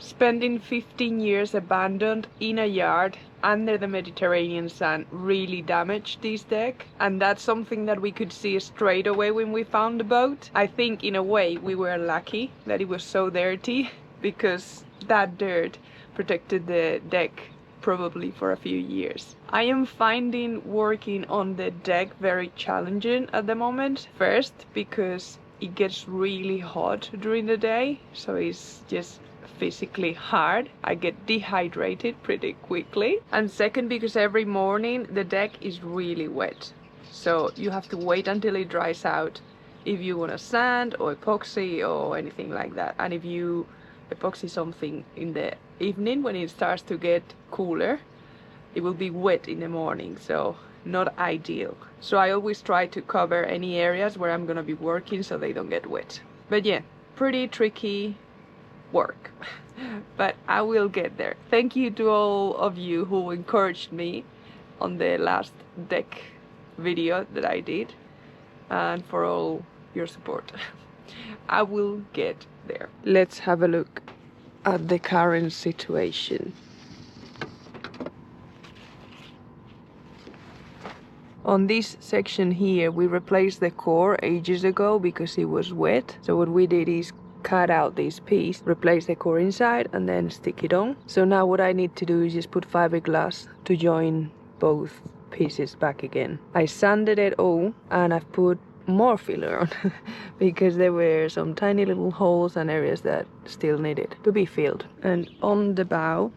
Spending 15 years abandoned in a yard under the Mediterranean sun really damaged this deck, and that's something that we could see straight away when we found the boat. I think in a way we were lucky that it was so dirty, because that dirt protected the deck probably for a few years. I am finding working on the deck very challenging at the moment. First, because it gets really hot during the day, so it's just physically hard. I get dehydrated pretty quickly. And second, because every morning the deck is really wet, so you have to wait until it dries out if you want to sand or epoxy or anything like that. And if you epoxy something in the evening when it starts to get cooler, it will be wet in the morning, so not ideal. So I always try to cover any areas where I'm gonna be working so they don't get wet. But yeah, pretty tricky work, but I will get there. Thank you to all of you who encouraged me on the last deck video that I did, and for all your support. I will get there. Let's have a look at the current situation. On this section here, we replaced the core ages ago because it was wet. So what we did is cut out this piece, replace the core inside, and then stick it on. So now what I need to do is just put fiberglass to join both pieces back again. I sanded it all, and I've put more filler on because there were some tiny little holes and areas that still needed to be filled. And on the bow,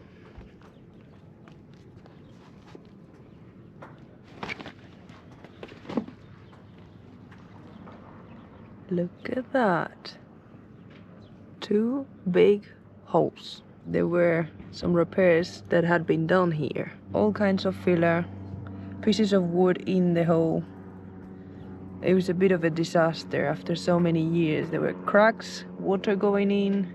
look at that, 2 big holes. There were some repairs that had been done here. All kinds of filler, pieces of wood in the hole. It was a bit of a disaster after so many years. There were cracks, water going in.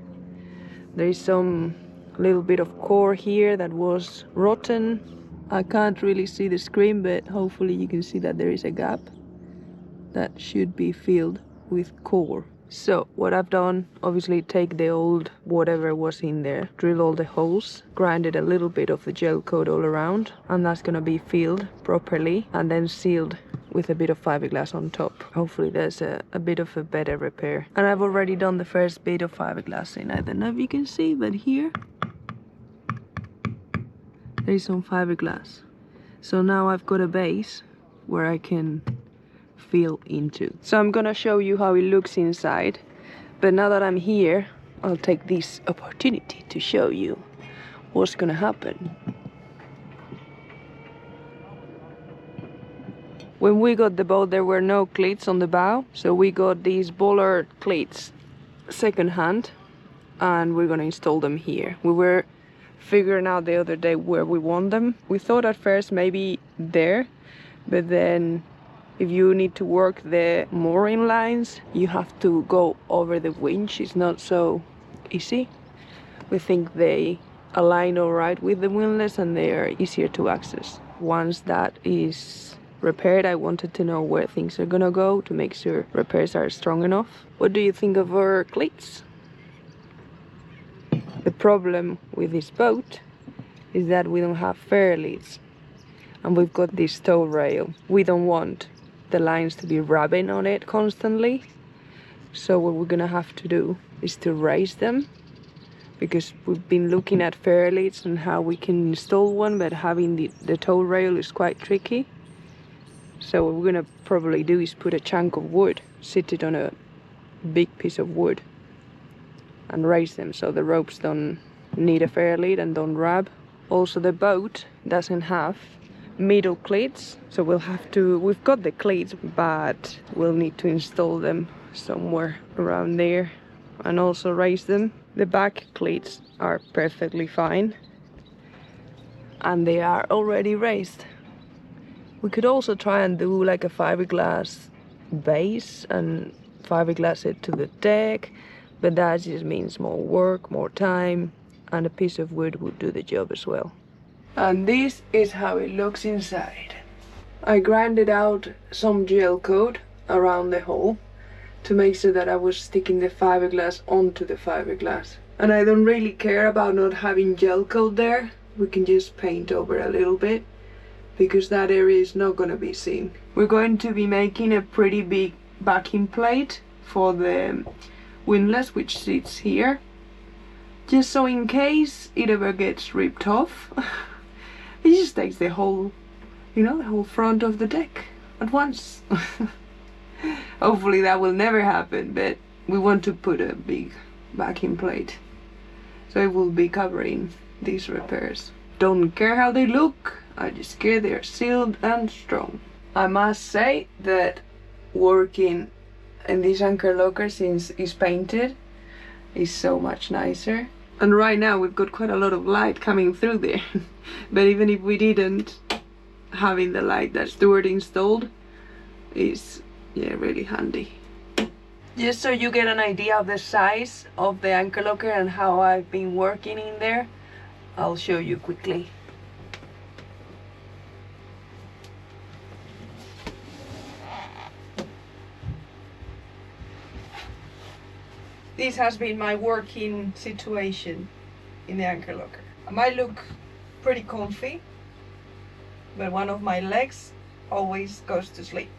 There is some little bit of core here that was rotten. I can't really see the screen, but hopefully you can see that there is a gap that should be filled with core. So what I've done, obviously take the old whatever was in there, drill all the holes, grinded a little bit of the gel coat all around, and that's gonna be filled properly and then sealed with a bit of fiberglass on top. Hopefully there's a bit of a better repair. And I've already done the first bit of fiberglass in. I don't know if you can see, but here there is some fiberglass. So now I've got a base where I can fill into. So I'm gonna show you how it looks inside, but now that I'm here, I'll take this opportunity to show you what's gonna happen. When we got the boat, there were no cleats on the bow, so we got these bollard cleats second hand, and we're gonna install them here. We were figuring out the other day where we want them. We thought at first maybe there, but then if you need to work the mooring lines, you have to go over the winch. It's not so easy. We think they align all right with the windlass and they are easier to access. Once that is repaired, I wanted to know where things are gonna go to make sure repairs are strong enough. What do you think of our cleats? The problem with this boat is that we don't have fairleads, and we've got this tow rail. We don't want the lines to be rubbing on it constantly, so what we're gonna have to do is to raise them, because we've been looking at fairleads and how we can install one, but having the tow rail is quite tricky. So what we're gonna probably do is put a chunk of wood, sit it on a big piece of wood and raise them so the ropes don't need a fairlead and don't rub. Also the boat doesn't have middle cleats, so we've got the cleats, but we'll need to install them somewhere around there and also raise them. The back cleats are perfectly fine and they are already raised. We could also try and do like a fiberglass base and fiberglass it to the deck, but that just means more work, more time, and a piece of wood would do the job as well. And this is how it looks inside. I grinded out some gel coat around the hole to make sure that I was sticking the fiberglass onto the fiberglass. And I don't really care about not having gel coat there. We can just paint over a little bit because that area is not gonna be seen. We're going to be making a pretty big backing plate for the windlass, which sits here. Just so in case it ever gets ripped off, it just takes the whole, you know, the whole front of the deck at once. Hopefully that will never happen, but we want to put a big backing plate. So it will be covering these repairs. Don't care how they look, I just care they are sealed and strong. I must say that working in this anchor locker since it's painted is so much nicer. And right now we've got quite a lot of light coming through there. But even if we didn't, having the light that Stuart installed is, yeah, really handy. Just so you get an idea of the size of the anchor locker and how I've been working in there, I'll show you quickly. This has been my working situation in the anchor locker. I might look pretty comfy, but one of my legs always goes to sleep.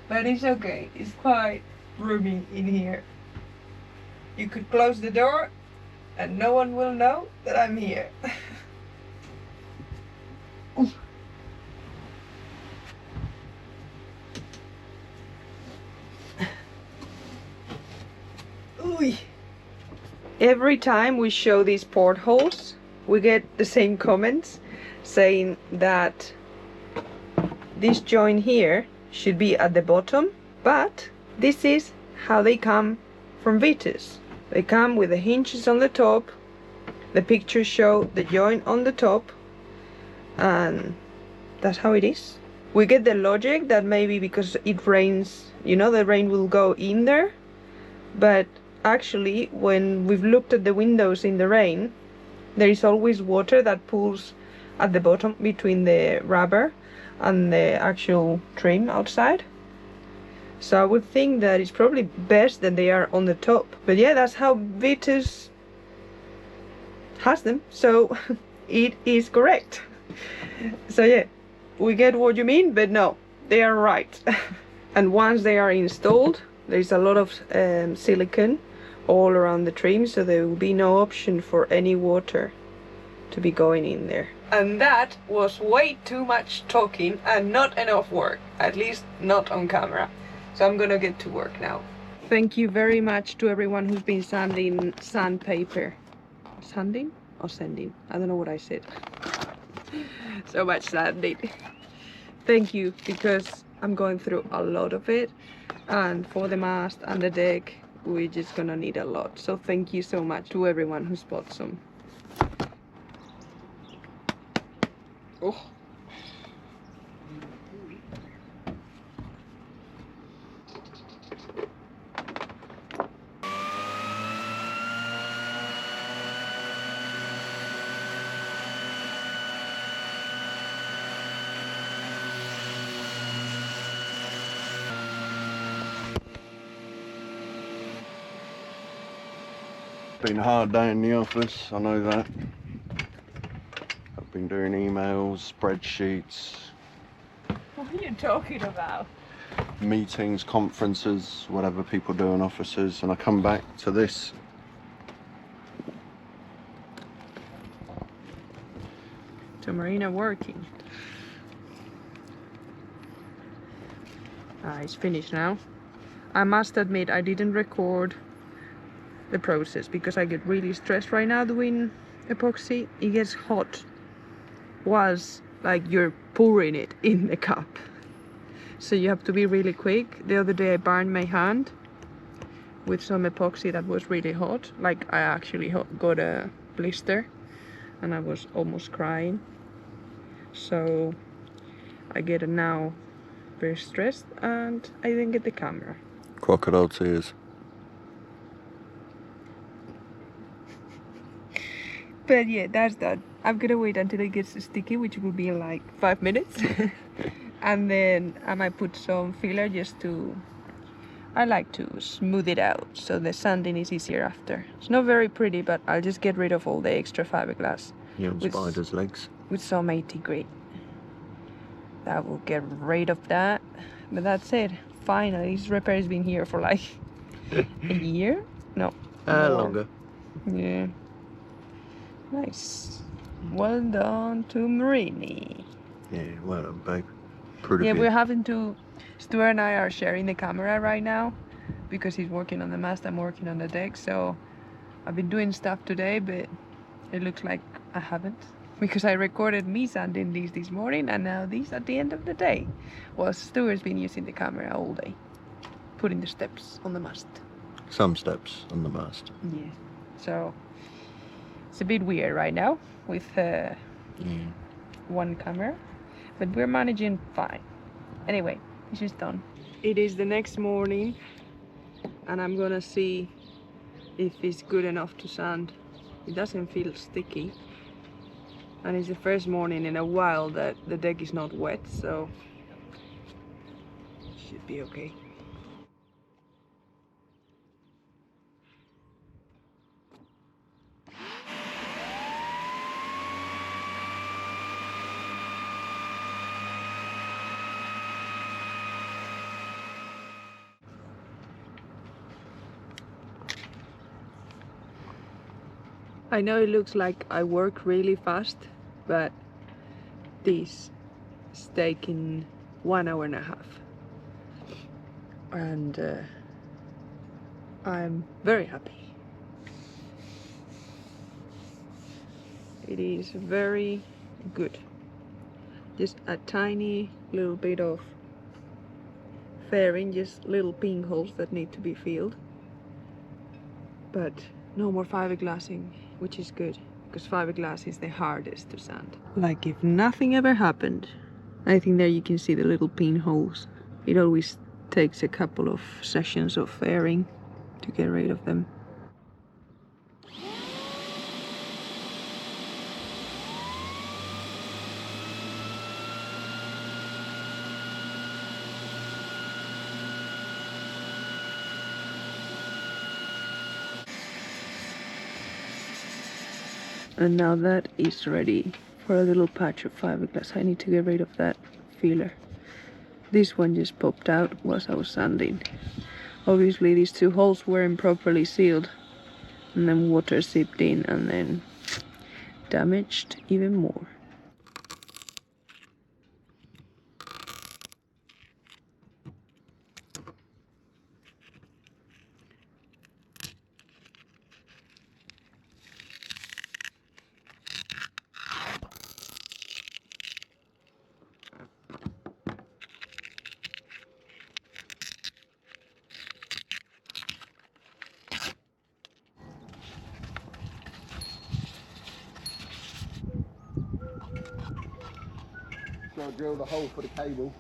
But it's okay, it's quite roomy in here. You could close the door and no one will know that I'm here. Every time we show these portholes, we get the same comments saying that this joint here should be at the bottom, but this is how they come from Vitus. They come with the hinges on the top. The pictures show the joint on the top, and that's how it is. We get the logic that maybe because it rains, you know, the rain will go in there, but actually when we've looked at the windows in the rain, there is always water that pools at the bottom between the rubber and the actual trim outside. So I would think that it's probably best that they are on the top. But yeah, that's how Vitus has them, so it is correct. So yeah, we get what you mean, but no, they are right. And once they are installed, there's a lot of silicone all around the trim, so there will be no option for any water to be going in there. And that was way too much talking and not enough work, at least not on camera. So I'm gonna get to work now. Thank you very much to everyone who's been sanding sandpaper. Sanding or sending? I don't know what I said. So much sanding. Thank you, because I'm going through a lot of it, and for the mast and the deck we're just gonna need a lot. So thank you so much to everyone who's bought some. Oh. Been a hard day in the office, I know that. I've been doing emails, spreadsheets. What are you talking about? Meetings, conferences, whatever people do in offices, and I come back to this. To Marina working. It's finished now. I must admit I didn't record the process because I get really stressed right now doing epoxy. It gets hot whilst like you're pouring it in the cup, so you have to be really quick. The other day I burned my hand with some epoxy that was really hot, like I actually got a blister and I was almost crying. So I get now very stressed and I didn't get the camera. Crocodile tears. But yeah, that's done. I'm gonna wait until it gets sticky, which will be in like 5 minutes. And then I might put some filler just to I like to smooth it out so the sanding is easier after. It's not very pretty, but I'll just get rid of all the extra fiberglass. Spider's legs. With some 80 grit. That will get rid of that. But that's it. Finally, this repair has been here for like a year? No. Longer. Yeah. Nice. Well done to Marini. Yeah, well done, babe. Pretty Yeah, big. we're having to... Stuart and I are sharing the camera right now because he's working on the mast, I'm working on the deck. So I've been doing stuff today, but it looks like I haven't. Because I recorded me sanding these this morning and now these at the end of the day. Well, Stuart's been using the camera all day, putting the steps on the mast. Some steps on the mast. Yeah. So it's a bit weird right now with one camera, but we're managing fine. Anyway, this is done. It is the next morning and I'm gonna see if it's good enough to sand. It doesn't feel sticky. And it's the first morning in a while that the deck is not wet, so it should be okay. I know it looks like I work really fast, but this is taking 1 hour and a half. And I'm very happy. It is very good. Just a tiny little bit of fairing, just little pinholes that need to be filled. But no more fiberglassing, which is good, because fiberglass is the hardest to sand. Like if nothing ever happened. I think there you can see the little pinholes. It always takes a couple of sessions of fairing to get rid of them. And now that is ready for a little patch of fiberglass. I need to get rid of that filler. This one just popped out whilst I was sanding. Obviously these two holes weren't properly sealed, and then water seeped in and then damaged even more. So I drilled a hole for the cable.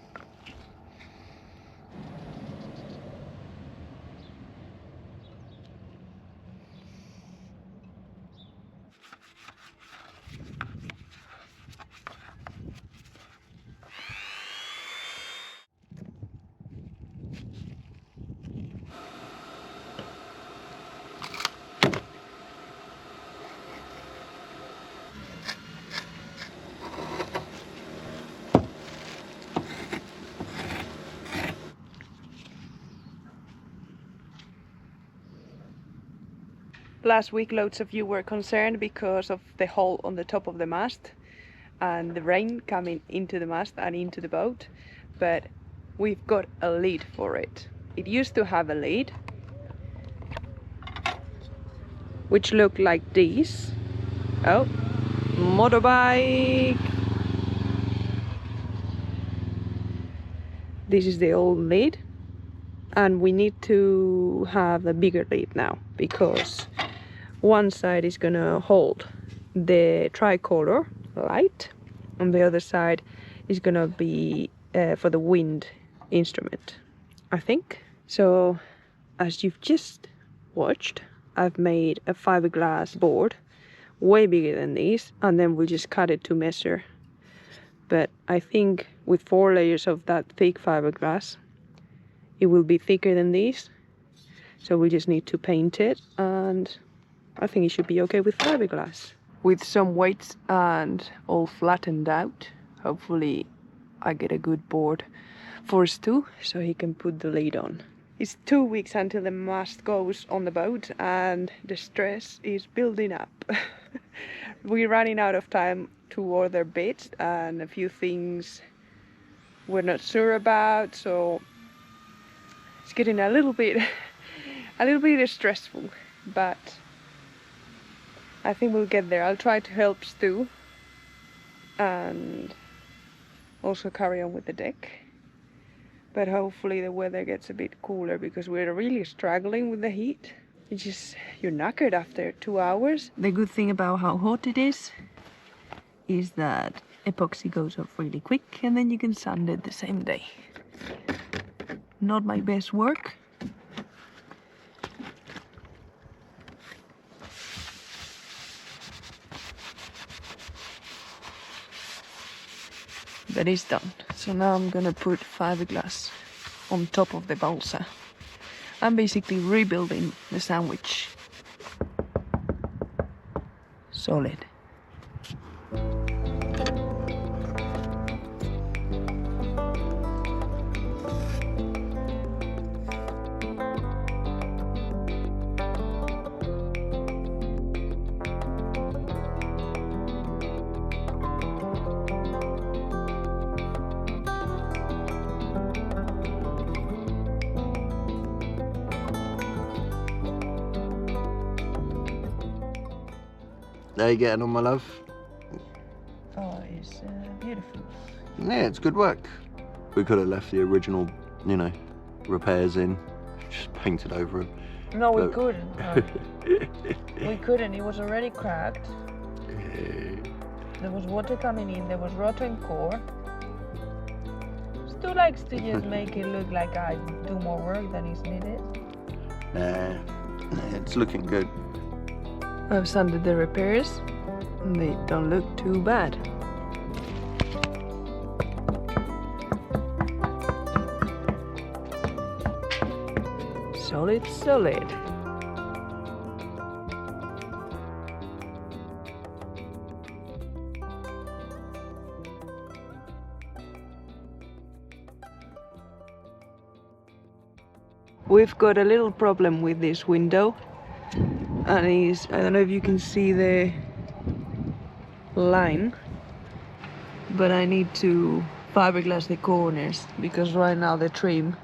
Last week loads of you were concerned because of the hole on the top of the mast and the rain coming into the mast and into the boat, but we've got a lid for it. It used to have a lid which looked like this. Oh, motorbike! This is the old lid, and we need to have a bigger lid now because one side is gonna hold the tricolor light and the other side is gonna be for the wind instrument, I think. So as you've just watched, I've made a fiberglass board way bigger than these, and then we'll just cut it to measure. But I think with 4 layers of that thick fiberglass it will be thicker than these. So we just need to paint it, and I think it should be okay with fiberglass. With some weights and all flattened out, hopefully I get a good board for Stu so he can put the lid on. It's 2 weeks until the mast goes on the boat and the stress is building up. We're running out of time to order bits and a few things we're not sure about, so it's getting a little bit stressful, but I think we'll get there. I'll try to help Stu and also carry on with the deck. But hopefully the weather gets a bit cooler because we're really struggling with the heat. It's just, you're knackered after 2 hours. The good thing about how hot it is that epoxy goes off really quick and then you can sand it the same day. Not my best work. But it's done. So now I'm gonna put fiberglass on top of the balsa. I'm basically rebuilding the sandwich. Solid. How you getting on, my love? Oh, it's beautiful. Yeah, it's good work. We could have left the original, you know, repairs in, just painted over it. No, we couldn't. No. We couldn't. It was already cracked. There was water coming in. There was rotten core. Stu likes to just make it look like I do more work than is needed. Nah, it's looking good. I've sanded the repairs and they don't look too bad. Solid, solid. We've got a little problem with this window. And I don't know if you can see the line, but I need to fiberglass the corners because right now the trim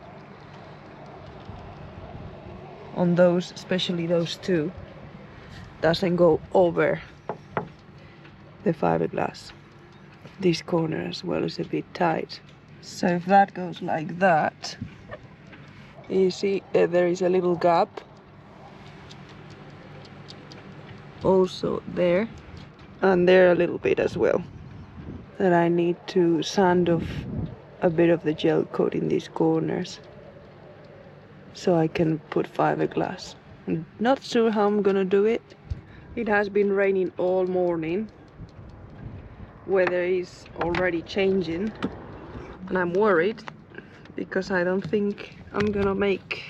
on those, especially those two, doesn't go over the fiberglass. This corner as well is a bit tight. So if that goes like that, you see there is a little gap also there and there a little bit as well, that I need to sand off a bit of the gel coat in these corners so I can put fiberglass. I'm not sure how I'm gonna do it. It has been raining all morning. Weather is already changing and I'm worried because I don't think I'm gonna make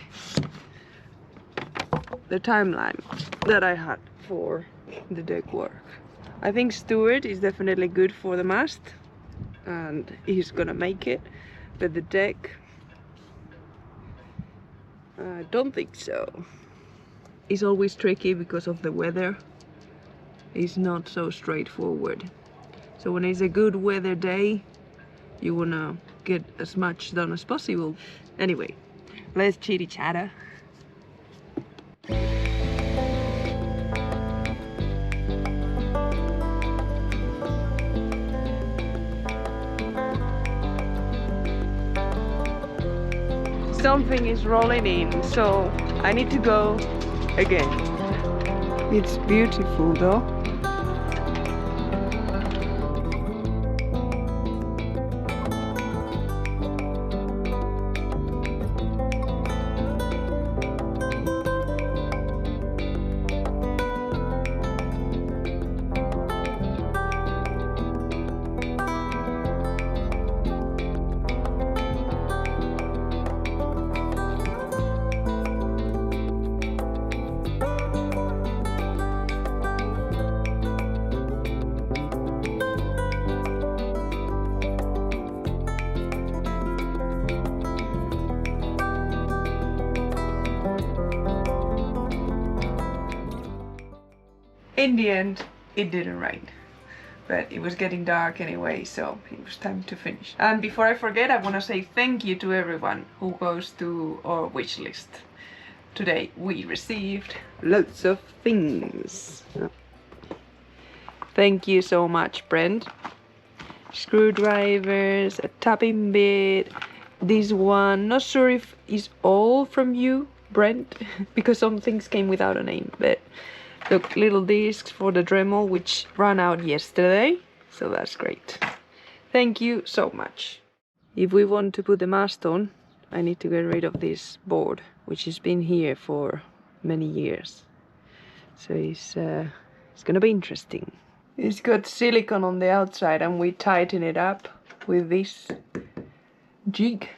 the timeline that I had for the deck work. I think Stuart is definitely good for the mast and he's gonna make it, but the deck, I don't think so. It's always tricky because of the weather. It's not so straightforward. So when it's a good weather day, you wanna get as much done as possible. Anyway, let's chitty chatter. Something is rolling in, so I need to go again. It's beautiful though. In the end, it didn't rain. But it was getting dark anyway, so it was time to finish. And before I forget, I want to say thank you to everyone who goes to our wish list. Today we received loads of things. Thank you so much, Brent. Screwdrivers, a tapping bit. This one, not sure if it's all from you, Brent, because some things came without a name, but look, little discs for the Dremel, which ran out yesterday, so that's great. Thank you so much. If we want to put the mast on, I need to get rid of this board, which has been here for many years. So it's gonna be interesting. It's got silicone on the outside and we tighten it up with this jig.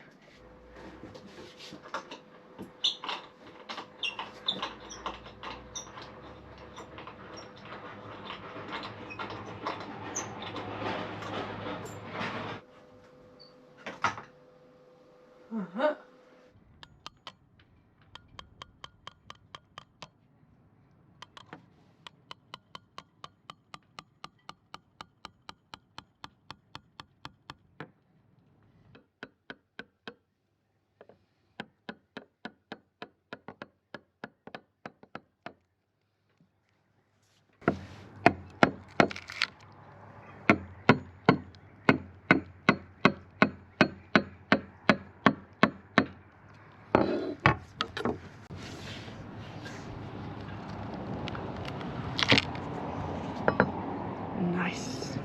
Nice.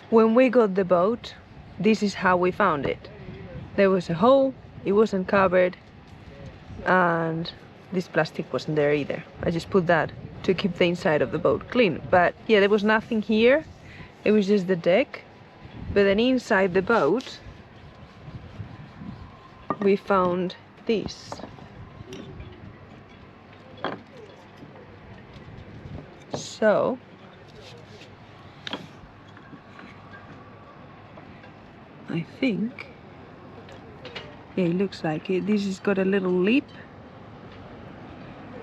When we got the boat, this is how we found it. There was a hole, it wasn't covered, and this plastic wasn't there either. I just put that to keep the inside of the boat clean. But yeah, there was nothing here, it was just the deck. But then inside the boat, we found this. So I think, yeah, it looks like it. This has got a little lip,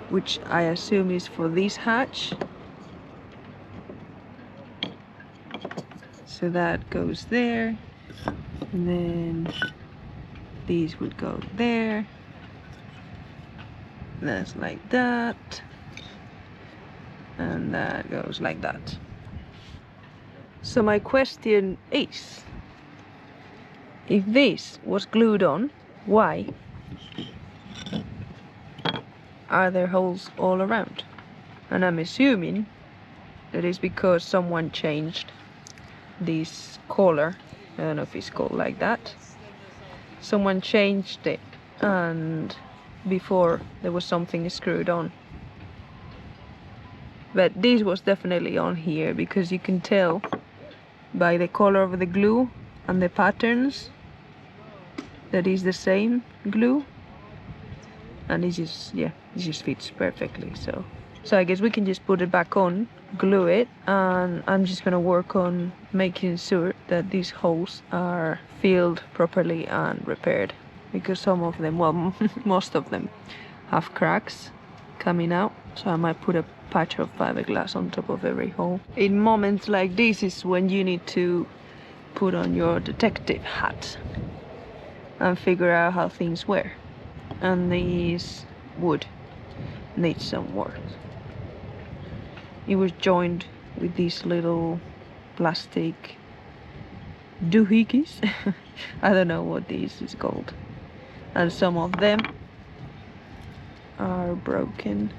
which I assume is for this hatch. So that goes there, and then these would go there. That's like that, and that goes like that. So my question is, if this was glued on, why are there holes all around? And I'm assuming that is because someone changed this collar. I don't know if it's called like that. Someone changed it, and before there was something screwed on. But this was definitely on here, because you can tell by the color of the glue and the patterns that is the same glue, and it just, yeah, it just fits perfectly. So I guess we can just put it back on, glue it, and I'm just gonna work on making sure that these holes are filled properly and repaired, because some of them, well, most of them have cracks coming out. So I might put a patch of fiberglass on top of every hole. In moments like this is when you need to put on your detective hat and figure out how things were. And this wood needs some work. It was joined with these little plastic doohickeys. I don't know what this is called. And some of them are broken.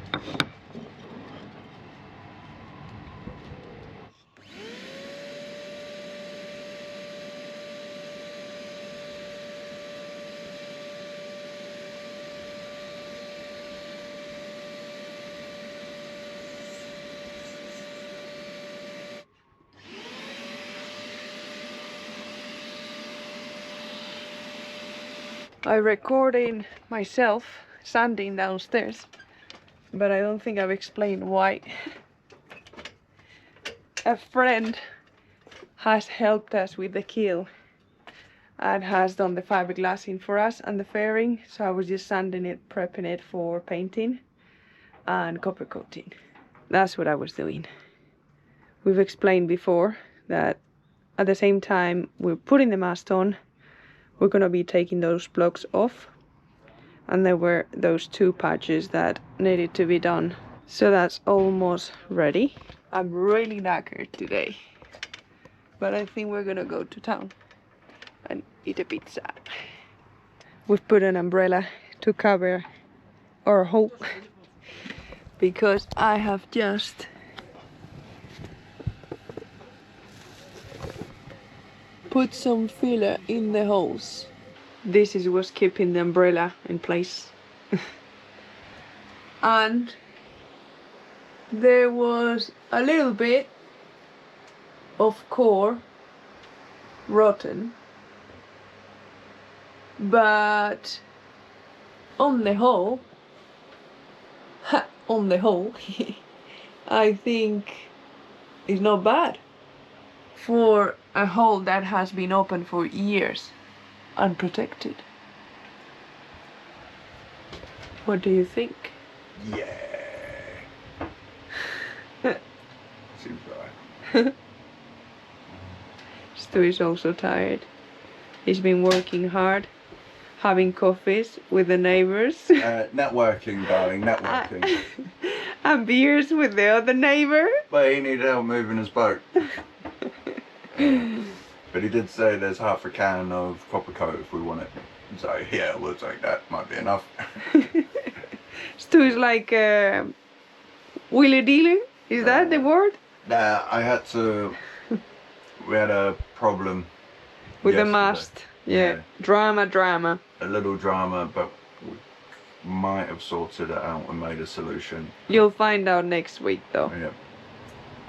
I recorded myself sanding downstairs, but I don't think I've explained why. A friend has helped us with the keel and has done the fiberglassing for us and the fairing, so I was just sanding it, prepping it for painting and copper coating. That's what I was doing. We've explained before that at the same time we're putting the mast on, we're gonna be taking those blocks off, and there were those 2 patches that needed to be done. So that's almost ready. I'm really knackered today, but I think we're gonna go to town and eat a pizza. We've put an umbrella to cover our hole because I have just put some filler in the holes. This is what's keeping the umbrella in place. And there was a little bit of core rotten, but on the whole, I think it's not bad for a hole that has been open for years, unprotected. What do you think? Yeah. Seems right. Stu is also tired. He's been working hard, having coffees with the neighbors. Networking, darling, networking. And beers with the other neighbor. But he needed help moving his boat. But he did say there's half a can of copper coat if we want it. So yeah, we'll take that. Might be enough. Stu is like wheelie dealer. Is that the word? Nah, I had to. We had a problem with yesterday. the mast. Yeah. Drama. A little drama, but we might have sorted it out and made a solution. You'll find out next week, though. Yeah.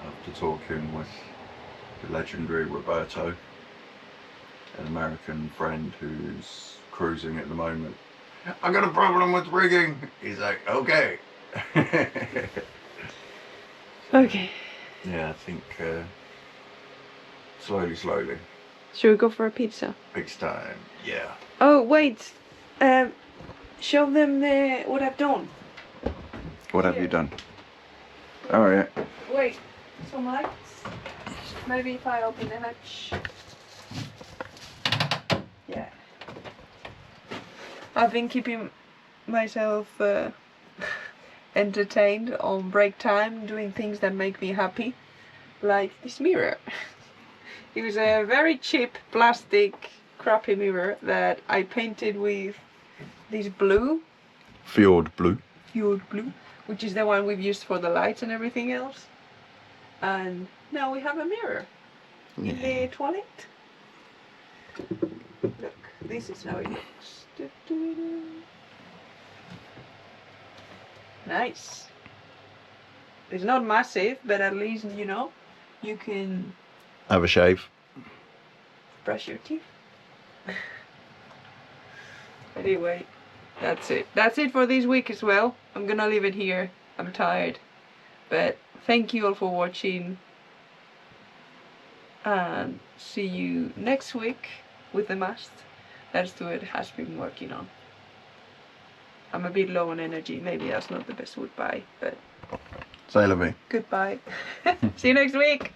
After talking with the legendary Roberto, an American friend who's cruising at the moment. I got a problem with rigging. He's like, okay. Okay. Yeah, I think slowly. Should we go for a pizza? Next time, yeah. Oh wait, show them what I've done. What have you done? Oh yeah. Wait, some lights. Maybe if I open the hatch. Yeah. I've been keeping myself entertained on break time, doing things that make me happy, like this mirror. It was a very cheap plastic crappy mirror that I painted with this blue. Fjord blue. Fjord blue, which is the one we've used for the lights and everything else. And now we have a mirror in the toilet. Look, this is how it looks. Nice. It's not massive, but at least, you know, you can have a shave. Brush your teeth. Anyway, that's it. That's it for this week as well. I'm gonna leave it here. I'm tired. But thank you all for watching. And see you next week with the mast that Stuart has been working on. I'm a bit low on energy. Maybe that's not the best goodbye, but Say la vie. Goodbye. See you next week.